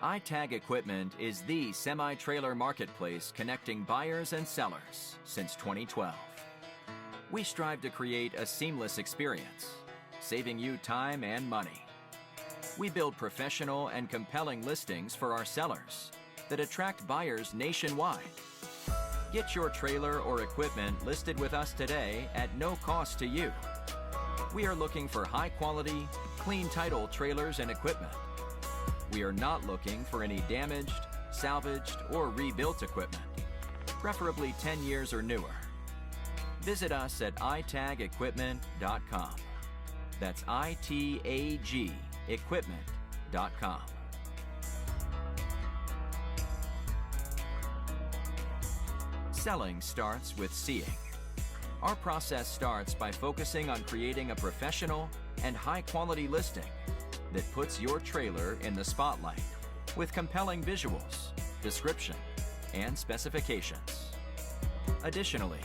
iTag Equipment is the semi-trailer marketplace connecting buyers and sellers since 2012. We strive to create a seamless experience, saving you time and money. We build professional and compelling listings for our sellers that attract buyers nationwide. Get your trailer or equipment listed with us today at no cost to you. We are looking for high-quality, clean title trailers and equipment. We are not looking for any damaged, salvaged, or rebuilt equipment, preferably 10 years or newer. Visit us at itagequipment.com. That's ITAG equipment.com. Selling starts with seeing. Our process starts by focusing on creating a professional and high-quality listing that puts your trailer in the spotlight with compelling visuals, description, and specifications. Additionally,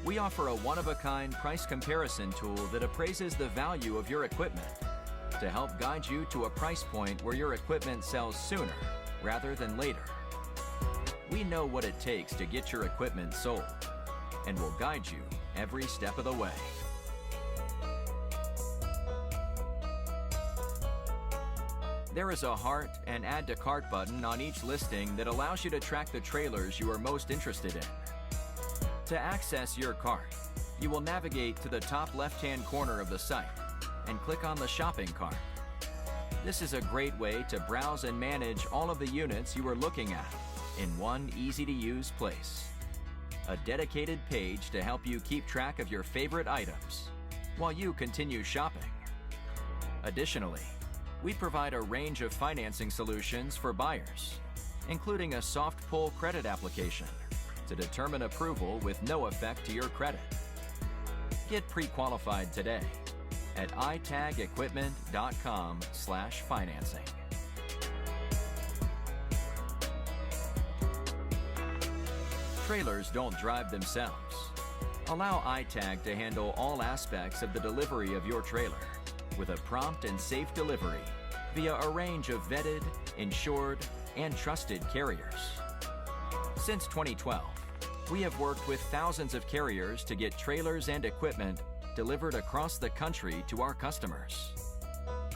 we offer a one-of-a-kind price comparison tool that appraises the value of your equipment to help guide you to a price point where your equipment sells sooner rather than later. We know what it takes to get your equipment sold and will guide you every step of the way. There is a heart and add to cart button on each listing that allows you to track the trailers you are most interested in. To access your cart, you will navigate to the top left-hand corner of the site and click on the shopping cart. This is a great way to browse and manage all of the units you are looking at in one easy-to-use place. A dedicated page to help you keep track of your favorite items while you continue shopping. Additionally, we provide a range of financing solutions for buyers, including a soft pull credit application to determine approval with no effect to your credit. Get pre-qualified today at itagequipment.com/financing. Trailers don't drive themselves. Allow iTag to handle all aspects of the delivery of your trailer with a prompt and safe delivery via a range of vetted, insured, and trusted carriers. Since 2012, we have worked with thousands of carriers to get trailers and equipment delivered across the country to our customers.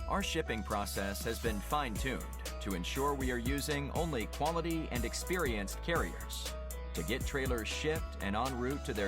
Our shipping process has been fine-tuned to ensure we are using only quality and experienced carriers to get trailers shipped and en route to their